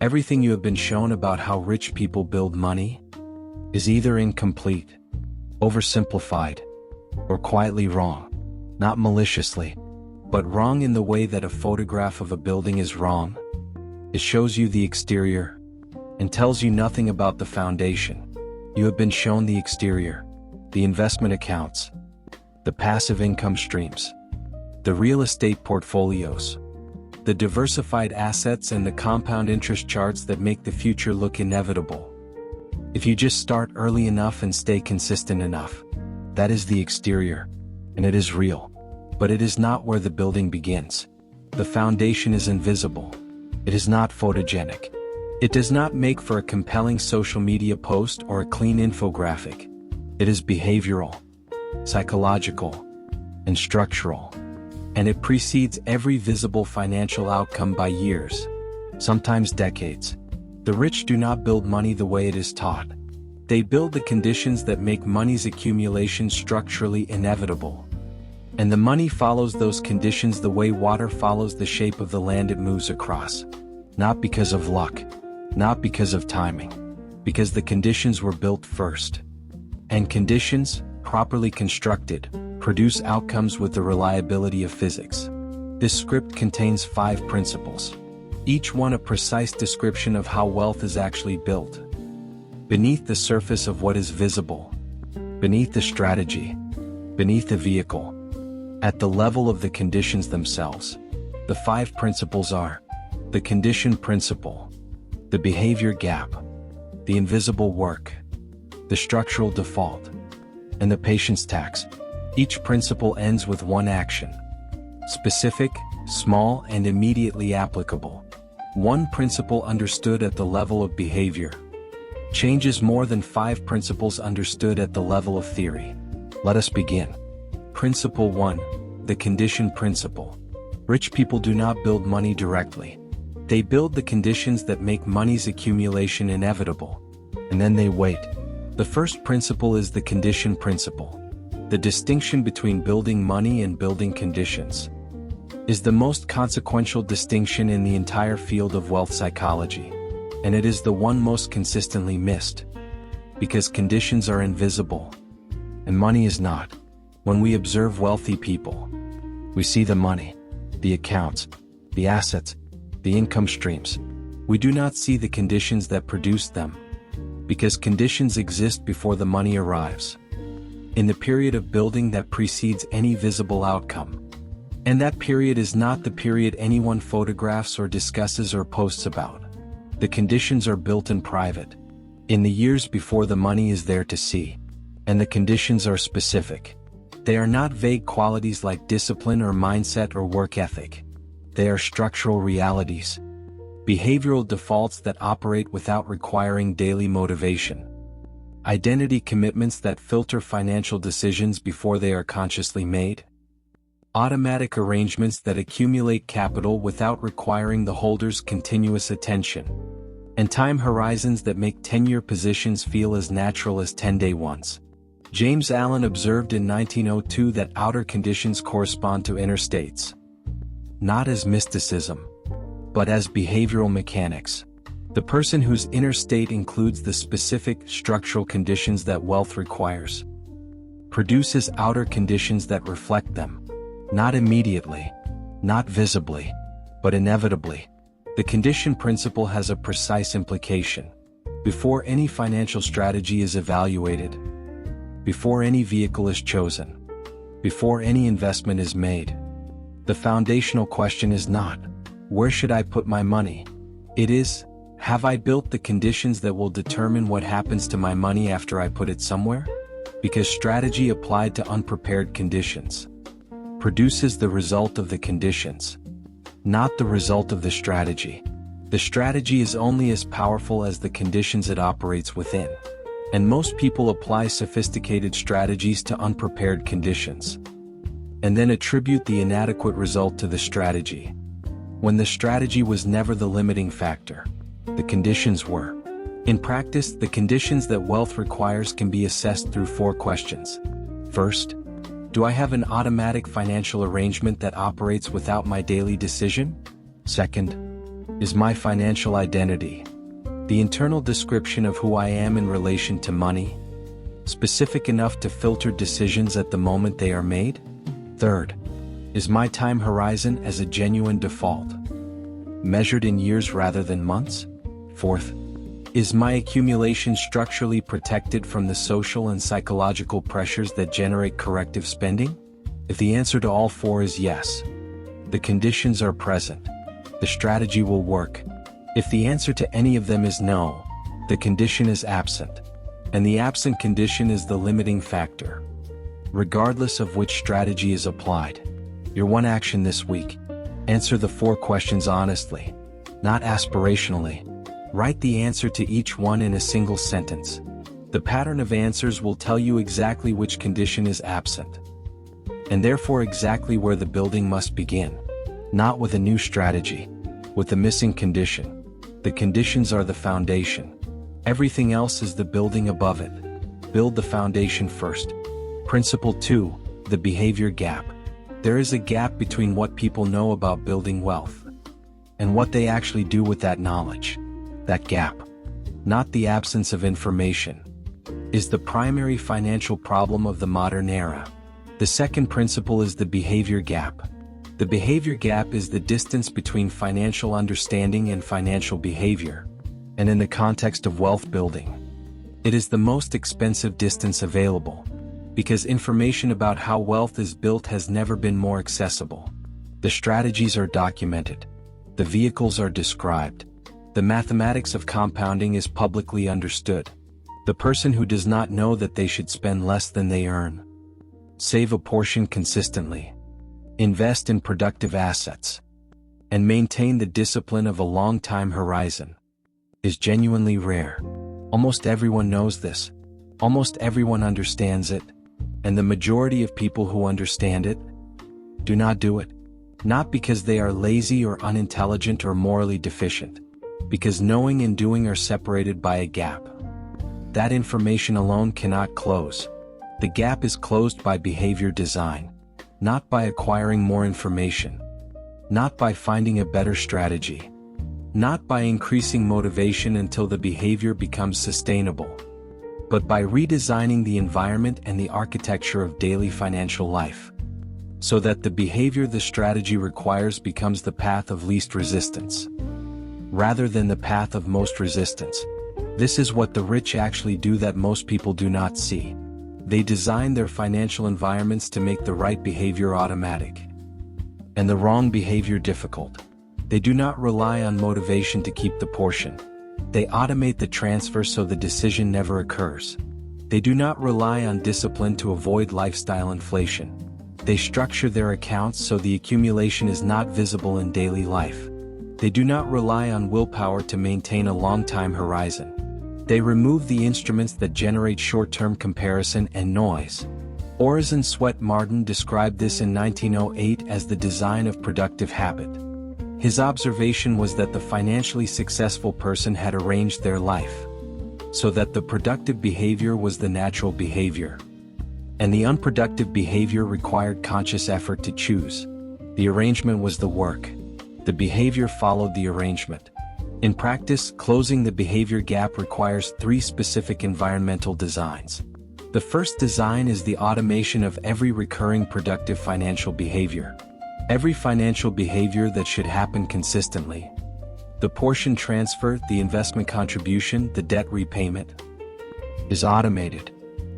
Everything you have been shown about how rich people build money is either incomplete, oversimplified, or quietly wrong. Not maliciously, but wrong in the way that a photograph of a building is wrong. It shows you the exterior and tells you nothing about the foundation. You have been shown the exterior, the investment accounts, the passive income streams, the real estate portfolios, the diversified assets and the compound interest charts that make the future look inevitable. If you just start early enough and stay consistent enough, that is the exterior, and it is real. But it is not where the building begins. The foundation is invisible. It is not photogenic. It does not make for a compelling social media post or a clean infographic. It is behavioral, psychological, and structural. And it precedes every visible financial outcome by years, sometimes decades. The rich do not build money the way it is taught. They build the conditions that make money's accumulation structurally inevitable. And the money follows those conditions the way water follows the shape of the land it moves across. Not because of luck, not because of timing, because the conditions were built first. And conditions, properly constructed, produce outcomes with the reliability of physics. This script contains 5 principles, each one a precise description of how wealth is actually built. Beneath the surface of what is visible, beneath the strategy, beneath the vehicle, at the level of the conditions themselves. The 5 principles are: the condition principle, the behavior gap, the invisible work, the structural default, and the patience tax. Each principle ends with one action. Specific, small, and immediately applicable. One principle understood at the level of behavior changes more than 5 principles understood at the level of theory. Let us begin. Principle 1, the condition principle. Rich people do not build money directly. They build the conditions that make money's accumulation inevitable. And then they wait. The first principle is the condition principle. The distinction between building money and building conditions is the most consequential distinction in the entire field of wealth psychology, and it is the one most consistently missed, because conditions are invisible, and money is not. When we observe wealthy people, we see the money, the accounts, the assets, the income streams. We do not see the conditions that produce them, because conditions exist before the money arrives. In the period of building that precedes any visible outcome. And that period is not the period anyone photographs or discusses or posts about. The conditions are built in private, in the years before the money is there to see. And the conditions are specific. They are not vague qualities like discipline or mindset or work ethic. They are structural realities, behavioral defaults that operate without requiring daily motivation. Identity commitments that filter financial decisions before they are consciously made. Automatic arrangements that accumulate capital without requiring the holder's continuous attention. And time horizons that make 10-year positions feel as natural as 10-day ones. James Allen observed in 1902 that outer conditions correspond to inner states. Not as mysticism, but as behavioral mechanics. The person whose inner state includes the specific structural conditions that wealth requires produces outer conditions that reflect them, not immediately, not visibly, but inevitably. The condition principle has a precise implication. Before any financial strategy is evaluated, before any vehicle is chosen, before any investment is made, the foundational question is not, where should I put my money? It is, have I built the conditions that will determine what happens to my money after I put it somewhere? Because strategy applied to unprepared conditions produces the result of the conditions, not the result of the strategy. The strategy is only as powerful as the conditions it operates within. And most people apply sophisticated strategies to unprepared conditions, and then attribute the inadequate result to the strategy, when the strategy was never the limiting factor. The conditions were. In practice, the conditions that wealth requires can be assessed through 4 questions. First, do I have an automatic financial arrangement that operates without my daily decision? Second, is my financial identity, the internal description of who I am in relation to money, specific enough to filter decisions at the moment they are made? Third, is my time horizon as a genuine default, measured in years rather than months? Fourth, is my accumulation structurally protected from the social and psychological pressures that generate corrective spending? If the answer to all four is yes, the conditions are present, the strategy will work. If the answer to any of them is no, the condition is absent, and the absent condition is the limiting factor. Regardless of which strategy is applied, your one action this week: answer the four questions honestly, not aspirationally. Write the answer to each one in a single sentence. The pattern of answers will tell you exactly which condition is absent, and therefore exactly where the building must begin. Not with a new strategy, with the missing condition. The conditions are the foundation. Everything else is the building above it. Build the foundation first. Principle 2, the behavior gap. There is a gap between what people know about building wealth and what they actually do with that knowledge. That gap, not the absence of information, is the primary financial problem of the modern era. The second principle is the behavior gap. The behavior gap is the distance between financial understanding and financial behavior, and in the context of wealth building, it is the most expensive distance available, because information about how wealth is built has never been more accessible. The strategies are documented, the vehicles are described, the mathematics of compounding is publicly understood. The person who does not know that they should spend less than they earn, save a portion consistently, invest in productive assets, and maintain the discipline of a long time horizon, is genuinely rare. Almost everyone knows this. Almost everyone understands it, and the majority of people who understand it do not do it. Not because they are lazy or unintelligent or morally deficient, because knowing and doing are separated by a gap. That information alone cannot close. The gap is closed by behavior design, not by acquiring more information, not by finding a better strategy, not by increasing motivation until the behavior becomes sustainable, but by redesigning the environment and the architecture of daily financial life, so that the behavior the strategy requires becomes the path of least resistance, rather than the path of most resistance. This is what the rich actually do that most people do not see. They design their financial environments to make the right behavior automatic, and the wrong behavior difficult. They do not rely on motivation to keep the portion. They automate the transfer so the decision never occurs. They do not rely on discipline to avoid lifestyle inflation. They structure their accounts so the accumulation is not visible in daily life. They do not rely on willpower to maintain a long time horizon. They remove the instruments that generate short-term comparison and noise. Orison Swett Marden described this in 1908 as the design of productive habit. His observation was that the financially successful person had arranged their life so that the productive behavior was the natural behavior, and the unproductive behavior required conscious effort to choose. The arrangement was the work. The behavior followed the arrangement. In practice, closing the behavior gap requires three specific environmental designs. The first design is the automation of every recurring productive financial behavior. Every financial behavior that should happen consistently. The portion transfer, the investment contribution, the debt repayment, is automated.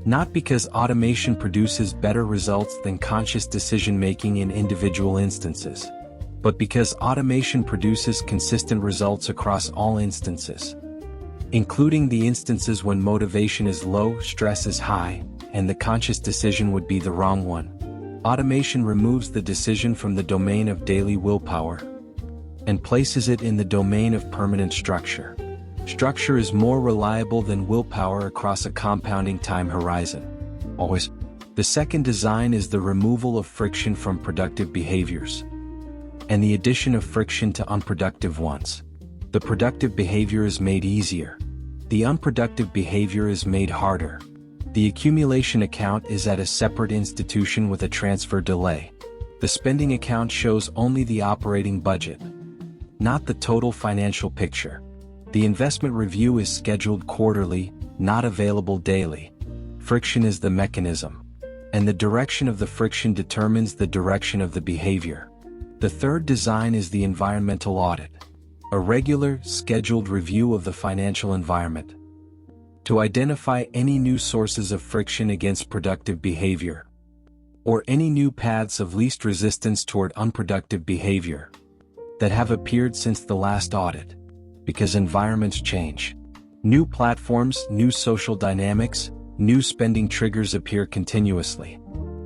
Not because automation produces better results than conscious decision-making in individual instances, but because automation produces consistent results across all instances, including the instances when motivation is low, stress is high, and the conscious decision would be the wrong one. Automation removes the decision from the domain of daily willpower and places it in the domain of permanent structure. Structure is more reliable than willpower across a compounding time horizon. Always. The second design is the removal of friction from productive behaviors and the addition of friction to unproductive ones. The productive behavior is made easier. The unproductive behavior is made harder. The accumulation account is at a separate institution with a transfer delay. The spending account shows only the operating budget, not the total financial picture. The investment review is scheduled quarterly, not available daily. Friction is the mechanism, and the direction of the friction determines the direction of the behavior. The third design is the environmental audit, a regular, scheduled review of the financial environment to identify any new sources of friction against productive behavior, or any new paths of least resistance toward unproductive behavior that have appeared since the last audit. Because environments change. New platforms, new social dynamics, new spending triggers appear continuously,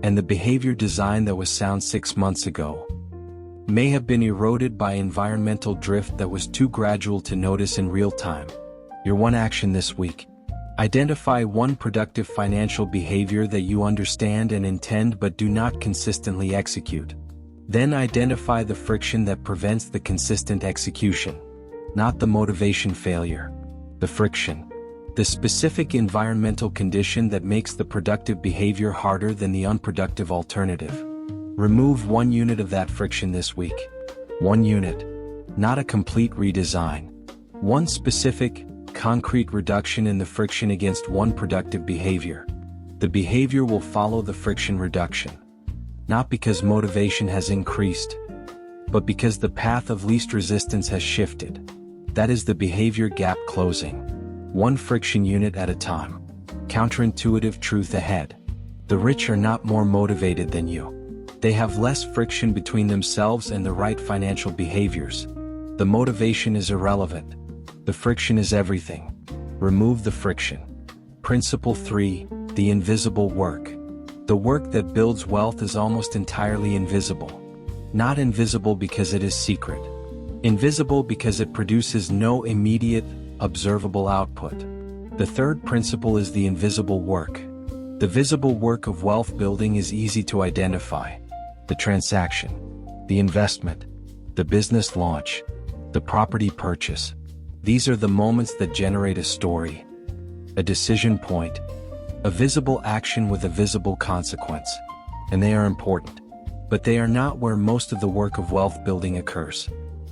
and the behavior design that was sound 6 months ago may have been eroded by environmental drift that was too gradual to notice in real time. Your one action this week: identify one productive financial behavior that you understand and intend but do not consistently execute. Then identify the friction that prevents the consistent execution. Not the motivation failure. The friction. The specific environmental condition that makes the productive behavior harder than the unproductive alternative. Remove 1 unit of that friction this week. 1 unit. Not a complete redesign. One specific, concrete reduction in the friction against one productive behavior. The behavior will follow the friction reduction. Not because motivation has increased, but because the path of least resistance has shifted. That is the behavior gap closing. 1 friction unit at a time. Counterintuitive truth ahead. The rich are not more motivated than you. They have less friction between themselves and the right financial behaviors. The motivation is irrelevant. The friction is everything. Remove the friction. Principle 3, the invisible work. The work that builds wealth is almost entirely invisible. Not invisible because it is secret. Invisible because it produces no immediate, observable output. The third principle is the invisible work. The visible work of wealth building is easy to identify. The transaction, the investment, the business launch, the property purchase. These are the moments that generate a story, a decision point, a visible action with a visible consequence. And they are important. But they are not where most of the work of wealth building occurs.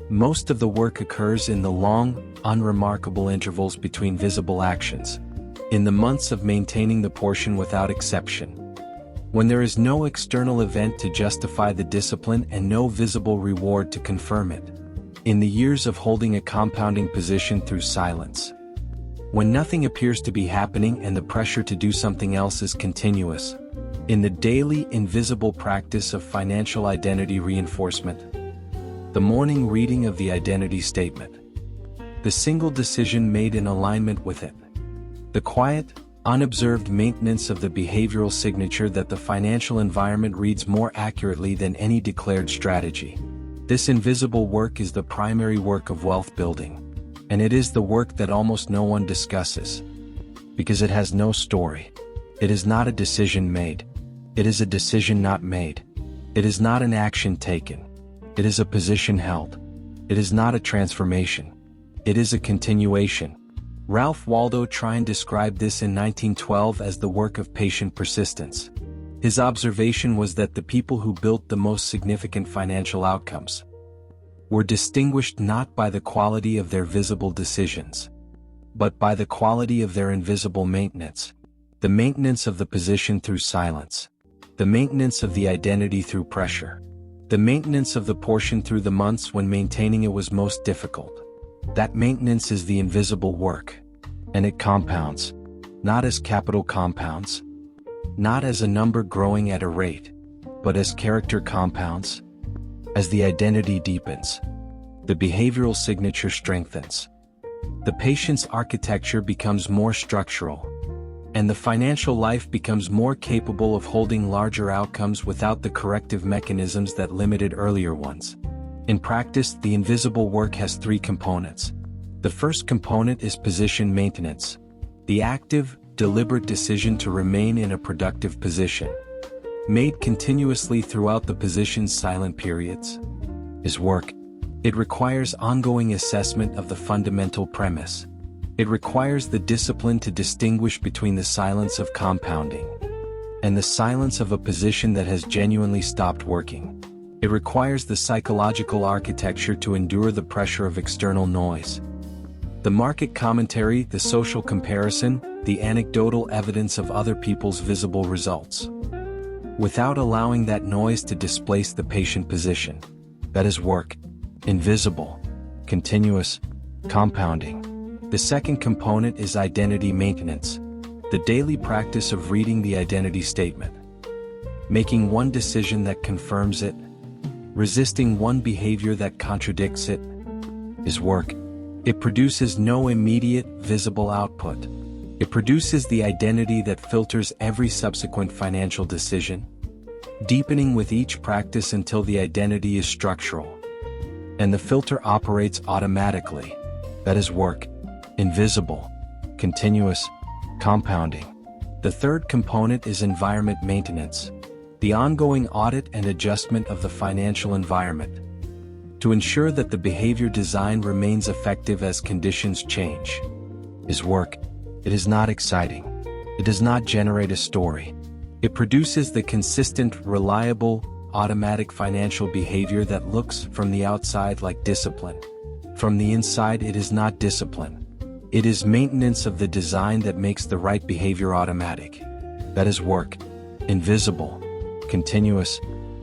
Most of the work occurs in the long, unremarkable intervals between visible actions. In the months of maintaining the portion without exception. When there is no external event to justify the discipline and no visible reward to confirm it. In the years of holding a compounding position through silence. When nothing appears to be happening and the pressure to do something else is continuous. In the daily, invisible practice of financial identity reinforcement. The morning reading of the identity statement. The single decision made in alignment with it. The quiet, unobserved maintenance of the behavioral signature that the financial environment reads more accurately than any declared strategy. This invisible work is the primary work of wealth building. And it is the work that almost no one discusses. Because it has no story. It is not a decision made. It is a decision not made. It is not an action taken. It is a position held. It is not a transformation. It is a continuation. Ralph Waldo Trine described this in 1912 as the work of patient persistence. His observation was that the people who built the most significant financial outcomes were distinguished not by the quality of their visible decisions, but by the quality of their invisible maintenance. The maintenance of the position through silence. The maintenance of the identity through pressure. The maintenance of the portion through the months when maintaining it was most difficult. That maintenance is the invisible work. And it compounds. Not as capital compounds. Not as a number growing at a rate. But as character compounds. As the identity deepens. The behavioral signature strengthens. The patient's architecture becomes more structural. And the financial life becomes more capable of holding larger outcomes without the corrective mechanisms that limited earlier ones. In practice, the invisible work has 3 components. The first component is position maintenance. The active, deliberate decision to remain in a productive position, made continuously throughout the position's silent periods, is work. It requires ongoing assessment of the fundamental premise. It requires the discipline to distinguish between the silence of compounding and the silence of a position that has genuinely stopped working. It requires the psychological architecture to endure the pressure of external noise. The market commentary, the social comparison, the anecdotal evidence of other people's visible results. Without allowing that noise to displace the patient position. That is work. Invisible. Continuous. Compounding. The second component is identity maintenance. The daily practice of reading the identity statement. Making one decision that confirms it. Resisting one behavior that contradicts it. Is work. It produces no immediate, visible output. It produces the identity that filters every subsequent financial decision, deepening with each practice until the identity is structural. And the filter operates automatically. That is work. Invisible. Continuous. Compounding. The third component is environment maintenance. The ongoing audit and adjustment of the financial environment. To ensure that the behavior design remains effective as conditions change. Is work. It is not exciting. It does not generate a story. It produces the consistent, reliable, automatic financial behavior that looks from the outside like discipline. From the inside, it is not discipline. It is maintenance of the design that makes the right behavior automatic. That is work. Invisible. Continuous.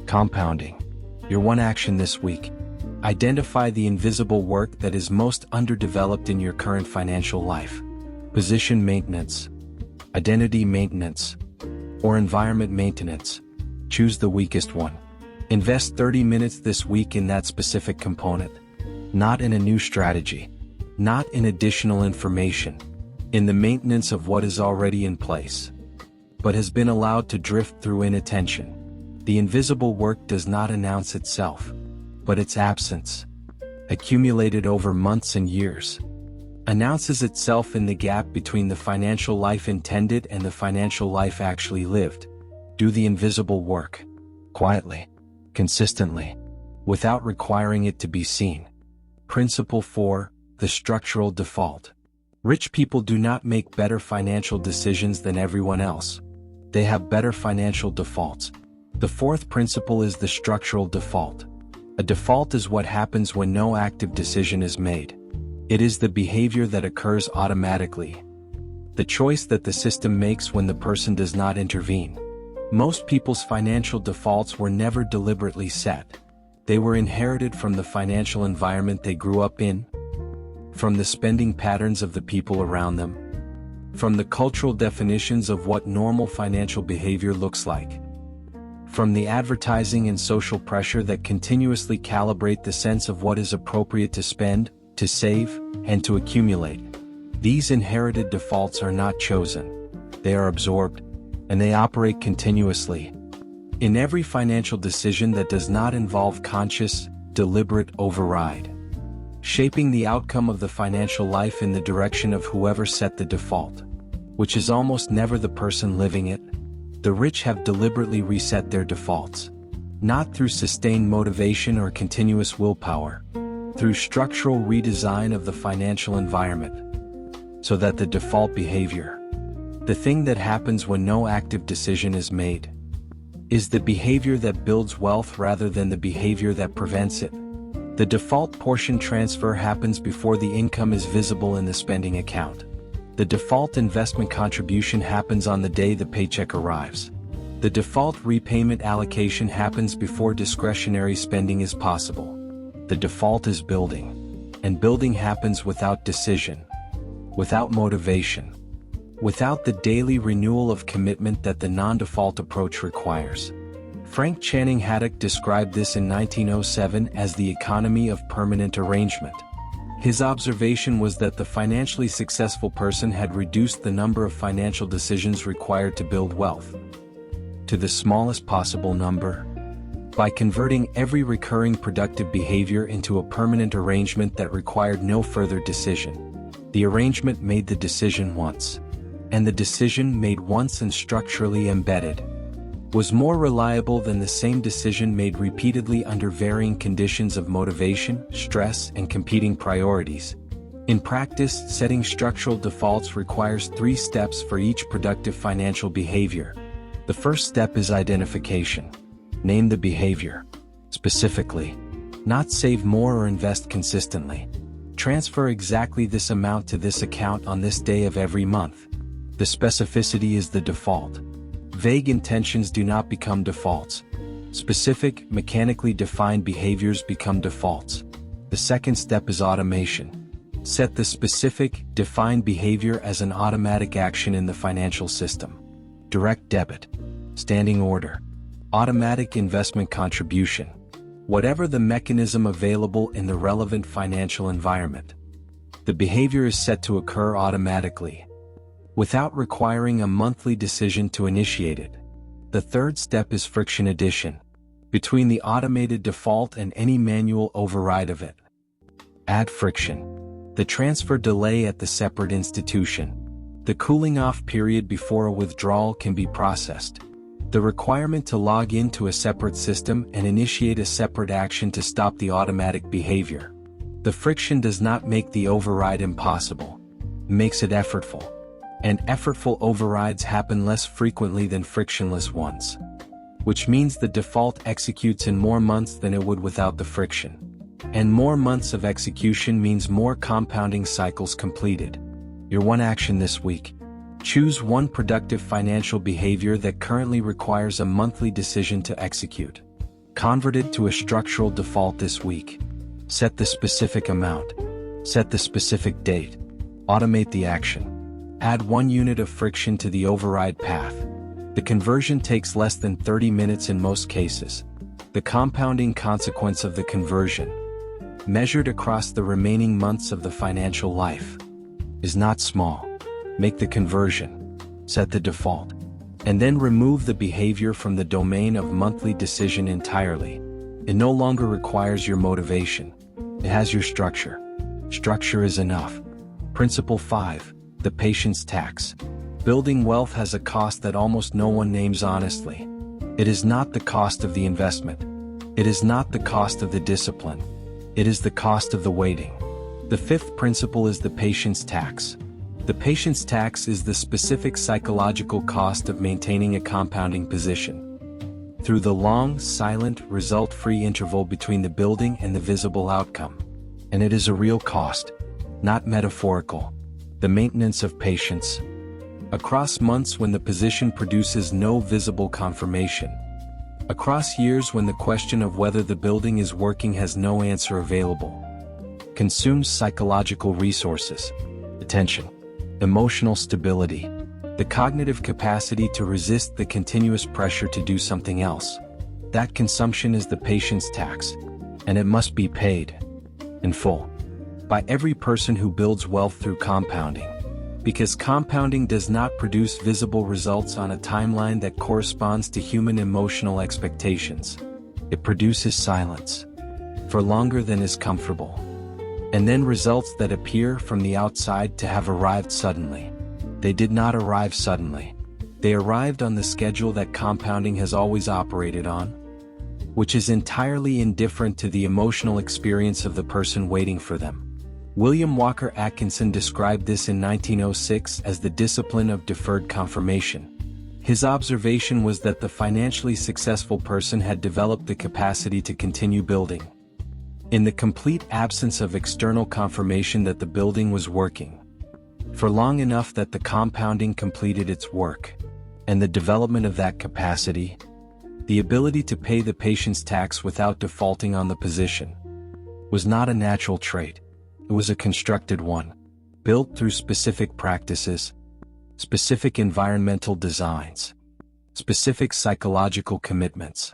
Compounding. Your one action this week. Identify the invisible work that is most underdeveloped in your current financial life. Position maintenance, identity maintenance, or environment maintenance. Choose the weakest one. Invest 30 minutes this week in that specific component. Not in a new strategy. Not in additional information. In the maintenance of what is already in place, but has been allowed to drift through inattention. The invisible work does not announce itself, but its absence, accumulated over months and years, announces itself in the gap between the financial life intended and the financial life actually lived. Do the invisible work. Quietly. Consistently. Without requiring it to be seen. Principle 4, the structural default. Rich people do not make better financial decisions than everyone else. They have better financial defaults. The fourth principle is the structural default. A default is what happens when no active decision is made. It is the behavior that occurs automatically. The choice that the system makes when the person does not intervene. Most people's financial defaults were never deliberately set. They were inherited from the financial environment they grew up in, from the spending patterns of the people around them, from the cultural definitions of what normal financial behavior looks like, from the advertising and social pressure that continuously calibrate the sense of what is appropriate to spend, to save, and to accumulate. These inherited defaults are not chosen. They are absorbed, and they operate continuously. In every financial decision that does not involve conscious, deliberate override, shaping the outcome of the financial life in the direction of whoever set the default, which is almost never the person living it. The rich have deliberately reset their defaults, not through sustained motivation or continuous willpower, through structural redesign of the financial environment, so that the default behavior, the thing that happens when no active decision is made, is the behavior that builds wealth rather than the behavior that prevents it. The default portion transfer happens before the income is visible in the spending account. The default investment contribution happens on the day the paycheck arrives. The default repayment allocation happens before discretionary spending is possible. The default is building, and building happens without decision, without motivation, without the daily renewal of commitment that the non-default approach requires. Frank Channing Haddock described this in 1907 as the economy of permanent arrangement. His observation was that the financially successful person had reduced the number of financial decisions required to build wealth to the smallest possible number. By converting every recurring productive behavior into a permanent arrangement that required no further decision. The arrangement made the decision once, and the decision made once and structurally embedded, was more reliable than the same decision made repeatedly under varying conditions of motivation, stress, and competing priorities. In practice, setting structural defaults requires 3 steps for each productive financial behavior. The first step is identification. Name the behavior. Specifically, not save more or invest consistently. Transfer exactly this amount to this account on this day of every month. The specificity is the default. Vague intentions do not become defaults. Specific, mechanically defined behaviors become defaults. The second step is automation. Set the specific, defined behavior as an automatic action in the financial system. Direct debit, standing order, automatic investment contribution. Whatever the mechanism available in the relevant financial environment. The behavior is set to occur automatically, without requiring a monthly decision to initiate it. The third step is friction addition, between the automated default and any manual override of it. Add friction. The transfer delay at the separate institution. The cooling off period before a withdrawal can be processed. The requirement to log into a separate system and initiate a separate action to stop the automatic behavior. The friction does not make the override impossible. It makes it effortful. And effortful overrides happen less frequently than frictionless ones. Which means the default executes in more months than it would without the friction. And more months of execution means more compounding cycles completed. Your one action this week. Choose one productive financial behavior that currently requires a monthly decision to execute. Convert it to a structural default this week. Set the specific amount. Set the specific date. Automate the action. Add 1 unit of friction to the override path. The conversion takes less than 30 minutes in most cases. The compounding consequence of the conversion, measured across the remaining months of the financial life, is not small. Make the conversion, set the default, and then remove the behavior from the domain of monthly decision entirely. It no longer requires your motivation. It has your structure. Structure is enough. Principle 5, the patience tax. Building wealth has a cost that almost no one names honestly. It is not the cost of the investment. It is not the cost of the discipline. It is the cost of the waiting. The fifth principle is the patience tax. The patience tax is the specific psychological cost of maintaining a compounding position through the long, silent, result-free interval between the building and the visible outcome. And it is a real cost, not metaphorical. The maintenance of patience across months when the position produces no visible confirmation, across years when the question of whether the building is working has no answer available, consumes psychological resources, attention, emotional stability, the cognitive capacity to resist the continuous pressure to do something else. That consumption is the patience tax, and it must be paid in full by every person who builds wealth through compounding. Because compounding does not produce visible results on a timeline that corresponds to human emotional expectations. It produces silence for longer than is comfortable, and then results that appear from the outside to have arrived suddenly. They did not arrive suddenly. They arrived on the schedule that compounding has always operated on, which is entirely indifferent to the emotional experience of the person waiting for them. William Walker Atkinson described this in 1906 as the discipline of deferred confirmation. His observation was that the financially successful person had developed the capacity to continue building in the complete absence of external confirmation that the building was working, for long enough that the compounding completed its work. And the development of that capacity, the ability to pay the patience tax without defaulting on the position, was not a natural trait. It was a constructed one, built through specific practices, specific environmental designs, specific psychological commitments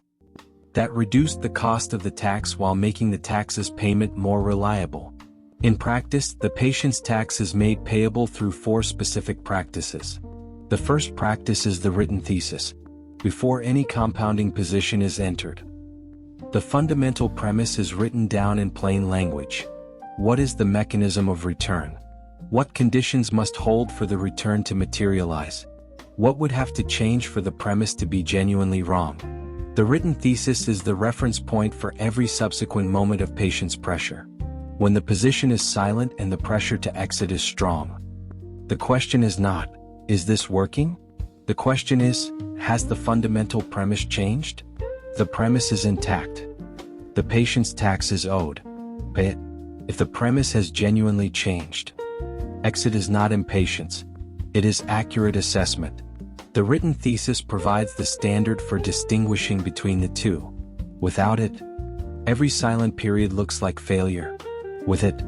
that reduced the cost of the tax while making the tax's payment more reliable. In practice, the patience tax is made payable through 4 specific practices. The first practice is the written thesis, before any compounding position is entered. The fundamental premise is written down in plain language. What is the mechanism of return? What conditions must hold for the return to materialize? What would have to change for the premise to be genuinely wrong? The written thesis is the reference point for every subsequent moment of patience pressure. When the position is silent and the pressure to exit is strong. The question is not, is this working? The question is, has the fundamental premise changed? The premise is intact. The patient's tax is owed. Pay it. If the premise has genuinely changed. Exit is not impatience. It is accurate assessment. The written thesis provides the standard for distinguishing between the two. Without it, every silent period looks like failure. With it,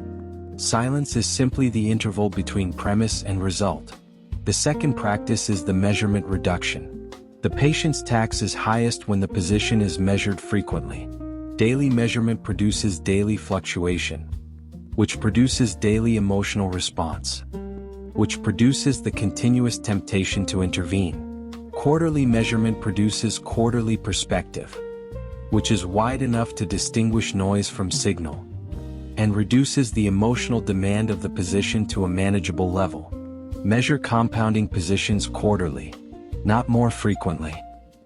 silence is simply the interval between premise and result. The second practice is the measurement reduction. The patient's tax is highest when the position is measured frequently. Daily measurement produces daily fluctuation, which produces daily emotional response, which produces the continuous temptation to intervene. Quarterly measurement produces quarterly perspective, which is wide enough to distinguish noise from signal, and reduces the emotional demand of the position to a manageable level. Measure compounding positions quarterly, not more frequently.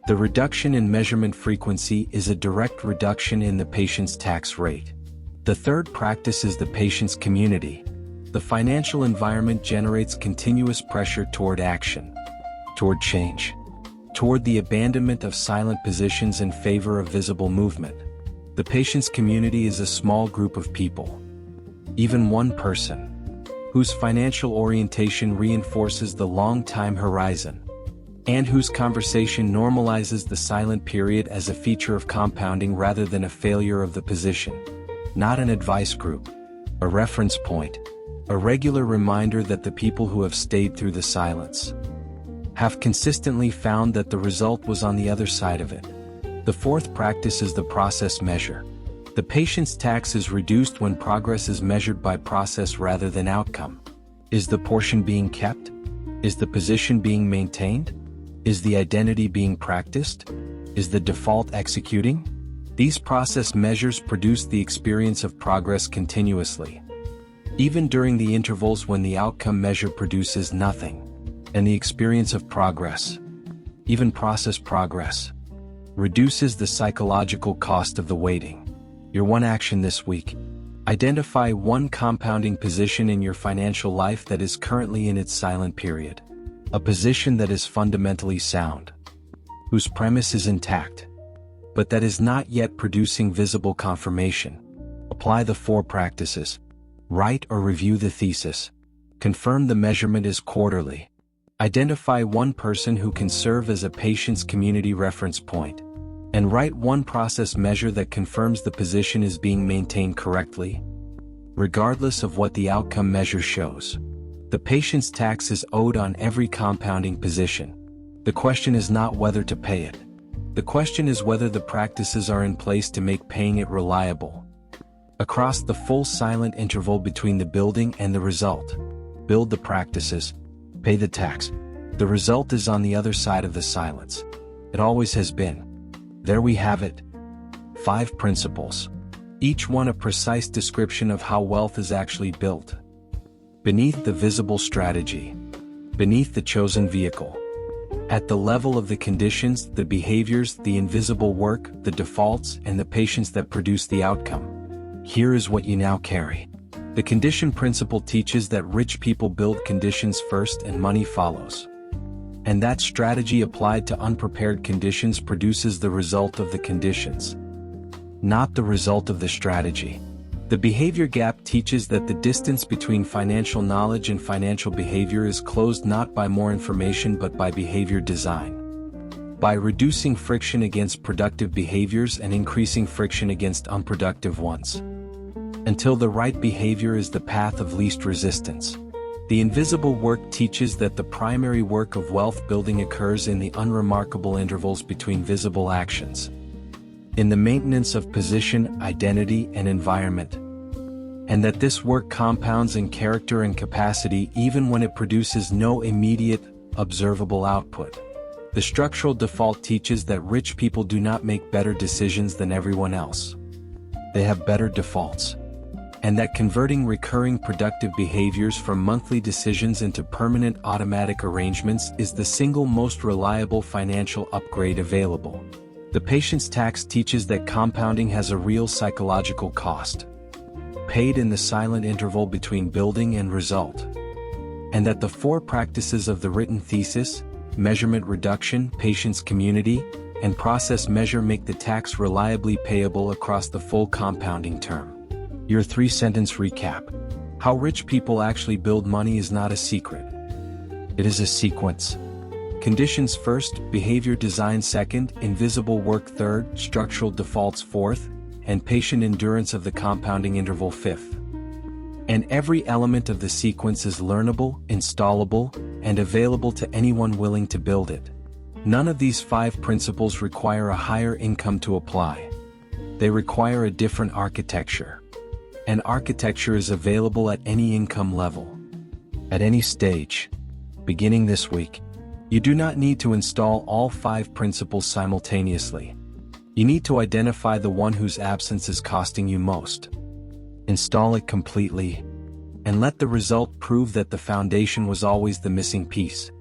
The reduction in measurement frequency is a direct reduction in the patient's tax rate. The third practice is the patient's community. The financial environment generates continuous pressure toward action, toward change, toward the abandonment of silent positions in favor of visible movement. The patient's community is a small group of people, even one person, whose financial orientation reinforces the long-time horizon, and whose conversation normalizes the silent period as a feature of compounding rather than a failure of the position. Not an advice group, a reference point, a regular reminder that the people who have stayed through the silence have consistently found that the result was on the other side of it. The fourth practice is the process measure. The patient's tax is reduced when progress is measured by process rather than outcome. Is the portion being kept? Is the position being maintained? Is the identity being practiced? Is the default executing? These process measures produce the experience of progress continuously, even during the intervals when the outcome measure produces nothing. And the experience of progress, even process progress, reduces the psychological cost of the waiting. Your one action this week: identify one compounding position in your financial life that is currently in its silent period. A position that is fundamentally sound, whose premise is intact, but that is not yet producing visible confirmation. Apply the four practices. Write or review the thesis. Confirm the measurement is quarterly. Identify one person who can serve as a patient's community reference point, and write one process measure that confirms the position is being maintained correctly, regardless of what the outcome measure shows. The patient's tax is owed on every compounding position. The question is not whether to pay it. The question is whether the practices are in place to make paying it reliable. Across the full silent interval between the building and the result, build the practices, pay the tax. The result is on the other side of the silence. It always has been. There we have it. 5 principles. Each one a precise description of how wealth is actually built. Beneath the visible strategy, beneath the chosen vehicle, at the level of the conditions, the behaviors, the invisible work, the defaults, and the patience that produce the outcome. Here is what you now carry. The condition principle teaches that rich people build conditions first and money follows. And that strategy applied to unprepared conditions produces the result of the conditions, not the result of the strategy. The behavior gap teaches that the distance between financial knowledge and financial behavior is closed not by more information but by behavior design. By reducing friction against productive behaviors and increasing friction against unproductive ones, until the right behavior is the path of least resistance. The invisible work teaches that the primary work of wealth building occurs in the unremarkable intervals between visible actions, in the maintenance of position, identity, and environment, and that this work compounds in character and capacity even when it produces no immediate, observable output. The structural default teaches that rich people do not make better decisions than everyone else. They have better defaults. And that converting recurring productive behaviors from monthly decisions into permanent automatic arrangements is the single most reliable financial upgrade available. The patience tax teaches that compounding has a real psychological cost, paid in the silent interval between building and result, and that the 4 practices of the written thesis, measurement reduction, patience community, and process measure make the tax reliably payable across the full compounding term. Your 3-sentence recap. How rich people actually build money is not a secret. It is a sequence. Conditions first, behavior design second, invisible work third, structural defaults fourth, and patient endurance of the compounding interval fifth. And every element of the sequence is learnable, installable, and available to anyone willing to build it. None of these 5 principles require a higher income to apply. They require a different architecture. And architecture is available at any income level. At any stage. Beginning this week. You do not need to install all 5 principles simultaneously. You need to identify the one whose absence is costing you most. Install it completely, and let the result prove that the foundation was always the missing piece.